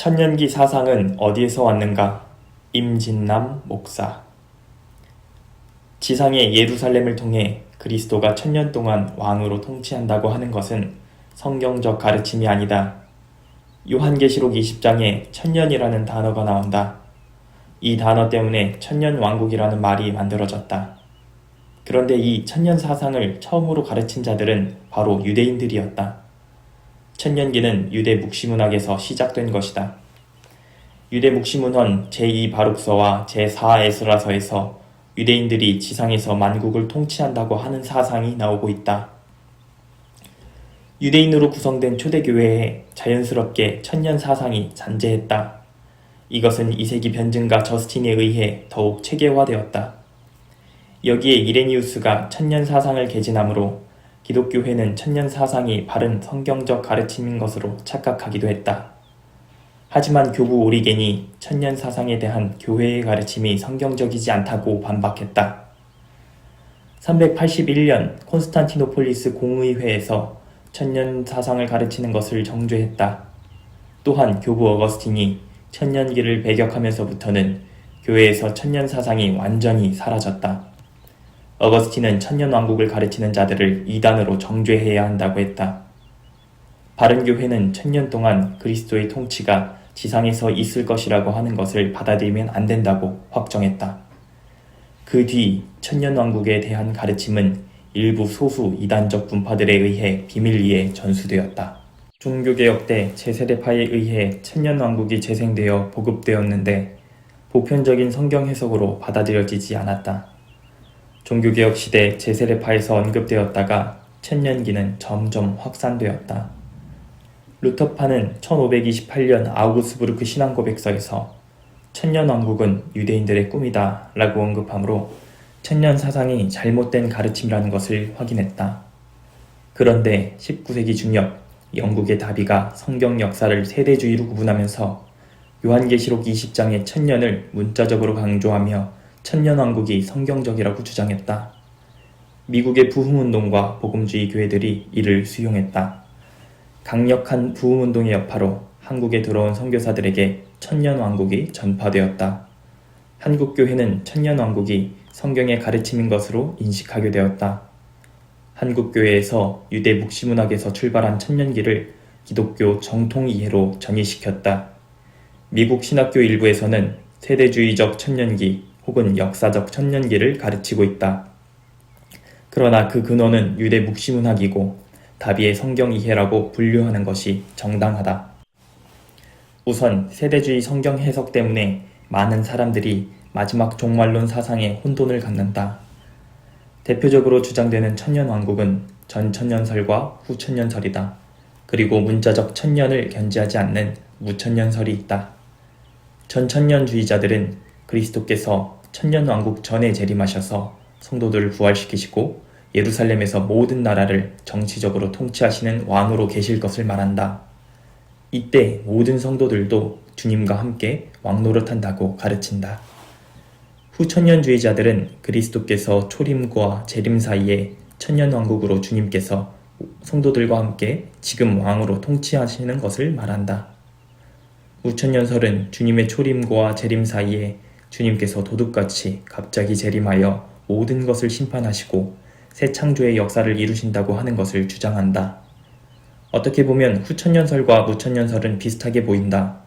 천년기 사상은 어디에서 왔는가? 임진남 목사. 지상의 예루살렘을 통해 그리스도가 천년 동안 왕으로 통치한다고 하는 것은 성경적 가르침이 아니다. 요한계시록 20장에 천년이라는 단어가 나온다. 이 단어 때문에 천년왕국이라는 말이 만들어졌다. 그런데 이 천년 사상을 처음으로 가르친 자들은 바로 유대인들이었다. 천년기는 유대 묵시문학에서 시작된 것이다. 유대 묵시문헌 제2바룩서와 제4에스라서에서 유대인들이 지상에서 만국을 통치한다고 하는 사상이 나오고 있다. 유대인으로 구성된 초대교회에 자연스럽게 천년 사상이 잔재했다. 이것은 2세기 변증가 저스틴에 의해 더욱 체계화되었다. 여기에 이레니우스가 천년 사상을 개진하므로 기독교회는 천년 사상이 바른 성경적 가르침인 것으로 착각하기도 했다. 하지만 교부 오리겐이 천년 사상에 대한 교회의 가르침이 성경적이지 않다고 반박했다. 381년 콘스탄티노폴리스 공의회에서 천년 사상을 가르치는 것을 정죄했다. 또한 교부 어거스틴이 천년기를 배격하면서부터는 교회에서 천년 사상이 완전히 사라졌다. 어거스틴은 천년왕국을 가르치는 자들을 이단으로 정죄해야 한다고 했다. 바른교회는 천년 동안 그리스도의 통치가 지상에서 있을 것이라고 하는 것을 받아들이면 안 된다고 확정했다. 그 뒤 천년왕국에 대한 가르침은 일부 소수 이단적 분파들에 의해 비밀리에 전수되었다. 종교개혁 때 제세대파에 의해 천년왕국이 재생되어 보급되었는데 보편적인 성경 해석으로 받아들여지지 않았다. 종교개혁 시대 제세례파에서 언급되었다가 천년기는 점점 확산되었다. 루터파는 1528년 아우구스부르크 신앙고백서에서 천년왕국은 유대인들의 꿈이다 라고 언급하므로 천년 사상이 잘못된 가르침이라는 것을 확인했다. 그런데 19세기 중엽 영국의 다비가 성경 역사를 세대주의로 구분하면서 요한계시록 20장의 천년을 문자적으로 강조하며 천년왕국이 성경적이라고 주장했다. 미국의 부흥운동과 복음주의 교회들이 이를 수용했다. 강력한 부흥운동의 여파로 한국에 들어온 선교사들에게 천년왕국이 전파되었다. 한국교회는 천년왕국이 성경의 가르침인 것으로 인식하게 되었다. 한국교회에서 유대 묵시문학에서 출발한 천년기를 기독교 정통이해로 전이시켰다. 미국 신학교 일부에서는 세대주의적 천년기 혹은 역사적 천년기를 가르치고 있다. 그러나 그 근원은 유대 묵시문학이고 다비의 성경 이해라고 분류하는 것이 정당하다. 우선 세대주의 성경 해석 때문에 많은 사람들이 마지막 종말론 사상에 혼돈을 갖는다. 대표적으로 주장되는 천년왕국은 전천년설과 후천년설이다. 그리고 문자적 천년을 견지하지 않는 무천년설이 있다. 전천년주의자들은 그리스도께서 천년왕국 전에 재림하셔서 성도들을 부활시키시고 예루살렘에서 모든 나라를 정치적으로 통치하시는 왕으로 계실 것을 말한다. 이때 모든 성도들도 주님과 함께 왕노릇한다고 가르친다. 후천년주의자들은 그리스도께서 초림과 재림 사이에 천년왕국으로 주님께서 성도들과 함께 지금 왕으로 통치하시는 것을 말한다. 무천년설은 주님의 초림과 재림 사이에 주님께서 도둑같이 갑자기 재림하여 모든 것을 심판하시고 새 창조의 역사를 이루신다고 하는 것을 주장한다. 어떻게 보면 후천년설과 무천년설은 비슷하게 보인다.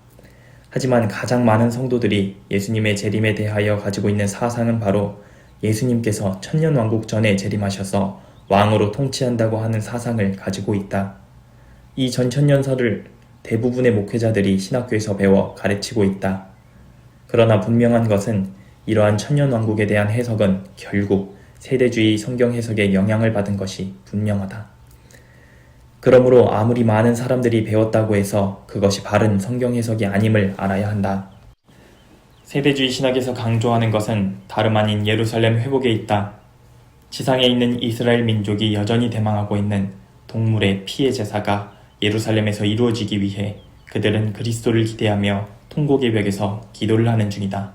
하지만 가장 많은 성도들이 예수님의 재림에 대하여 가지고 있는 사상은 바로 예수님께서 천년왕국 전에 재림하셔서 왕으로 통치한다고 하는 사상을 가지고 있다. 이 전천년설을 대부분의 목회자들이 신학교에서 배워 가르치고 있다. 그러나 분명한 것은 이러한 천년왕국에 대한 해석은 결국 세대주의 성경 해석에 영향을 받은 것이 분명하다. 그러므로 아무리 많은 사람들이 배웠다고 해서 그것이 바른 성경 해석이 아님을 알아야 한다. 세대주의 신학에서 강조하는 것은 다름 아닌 예루살렘 회복에 있다. 지상에 있는 이스라엘 민족이 여전히 대망하고 있는 동물의 피의 제사가 예루살렘에서 이루어지기 위해 그들은 그리스도를 기대하며 통곡의 벽에서 기도를 하는 중이다.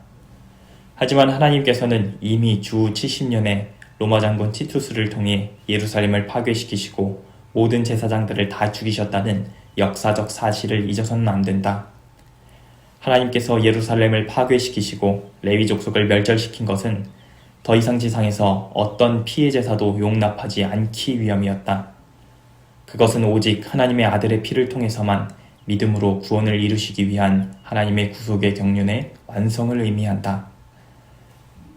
하지만 하나님께서는 이미 주 70년에 로마 장군 티투스를 통해 예루살렘을 파괴시키시고 모든 제사장들을 다 죽이셨다는 역사적 사실을 잊어서는 안 된다. 하나님께서 예루살렘을 파괴시키시고 레위 족속을 멸절시킨 것은 더 이상 지상에서 어떤 피해 제사도 용납하지 않기 위함이었다. 그것은 오직 하나님의 아들의 피를 통해서만 믿음으로 구원을 이루시기 위한 하나님의 구속의 경륜의 완성을 의미한다.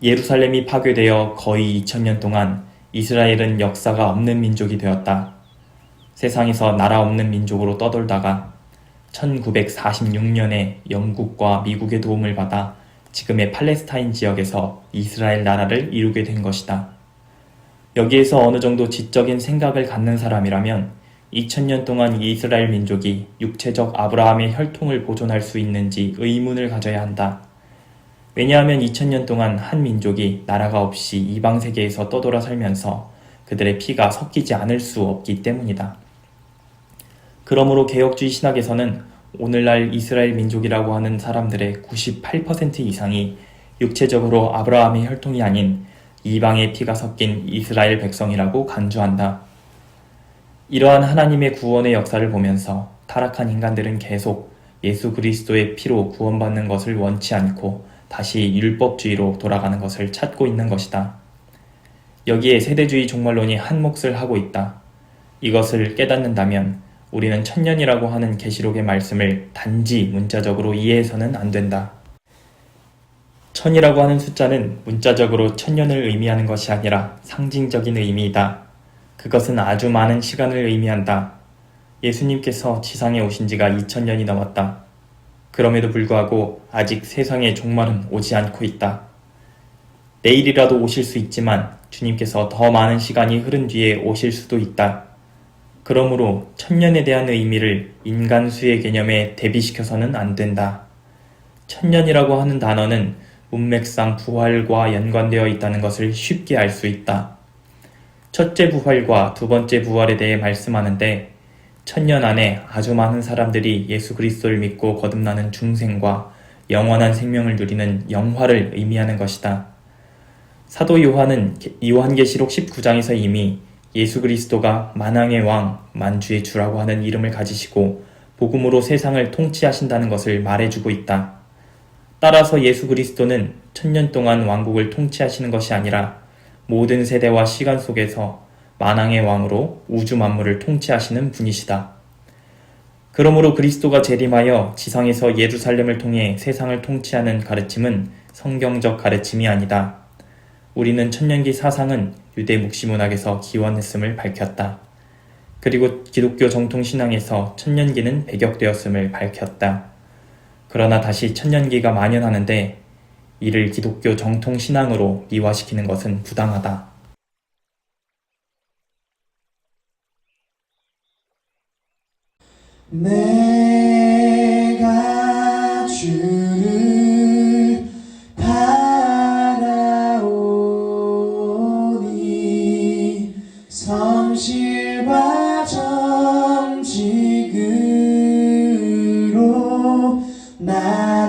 예루살렘이 파괴되어 거의 2000년 동안 이스라엘은 역사가 없는 민족이 되었다. 세상에서 나라 없는 민족으로 떠돌다가 1946년에 영국과 미국의 도움을 받아 지금의 팔레스타인 지역에서 이스라엘 나라를 이루게 된 것이다. 여기에서 어느 정도 지적인 생각을 갖는 사람이라면 2000년 동안 이스라엘 민족이 육체적 아브라함의 혈통을 보존할 수 있는지 의문을 가져야 한다. 왜냐하면 2000년 동안 한 민족이 나라가 없이 이방 세계에서 떠돌아 살면서 그들의 피가 섞이지 않을 수 없기 때문이다. 그러므로 개혁주의 신학에서는 오늘날 이스라엘 민족이라고 하는 사람들의 98% 이상이 육체적으로 아브라함의 혈통이 아닌 이방의 피가 섞인 이스라엘 백성이라고 간주한다. 이러한 하나님의 구원의 역사를 보면서 타락한 인간들은 계속 예수 그리스도의 피로 구원받는 것을 원치 않고 다시 율법주의로 돌아가는 것을 찾고 있는 것이다. 여기에 세대주의 종말론이 한 몫을 하고 있다. 이것을 깨닫는다면 우리는 천년이라고 하는 계시록의 말씀을 단지 문자적으로 이해해서는 안 된다. 천이라고 하는 숫자는 문자적으로 천년을 의미하는 것이 아니라 상징적인 의미이다. 그것은 아주 많은 시간을 의미한다. 예수님께서 지상에 오신 지가 2000년이 넘었다. 그럼에도 불구하고 아직 세상의 종말은 오지 않고 있다. 내일이라도 오실 수 있지만 주님께서 더 많은 시간이 흐른 뒤에 오실 수도 있다. 그러므로 천년에 대한 의미를 인간 수의 개념에 대비시켜서는 안 된다. 천년이라고 하는 단어는 문맥상 부활과 연관되어 있다는 것을 쉽게 알 수 있다. 첫째 부활과 두 번째 부활에 대해 말씀하는데 1000년 안에 아주 많은 사람들이 예수 그리스도를 믿고 거듭나는 중생과 영원한 생명을 누리는 영화를 의미하는 것이다. 사도 요한은 요한계시록 19장에서 이미 예수 그리스도가 만왕의 왕, 만주의 주라고 하는 이름을 가지시고 복음으로 세상을 통치하신다는 것을 말해주고 있다. 따라서 예수 그리스도는 1000년 동안 왕국을 통치하시는 것이 아니라 모든 세대와 시간 속에서 만왕의 왕으로 우주 만물을 통치하시는 분이시다. 그러므로 그리스도가 재림하여 지상에서 예루살렘을 통해 세상을 통치하는 가르침은 성경적 가르침이 아니다. 우리는 천년기 사상은 유대 묵시문학에서 기원했음을 밝혔다. 그리고 기독교 정통신앙에서 천년기는 배격되었음을 밝혔다. 그러나 다시 천년기가 만연하는데 이를 기독교 정통신앙으로 미화시키는 것은 부당하다. 내가 주를 바라오니 성실과 정직으로 나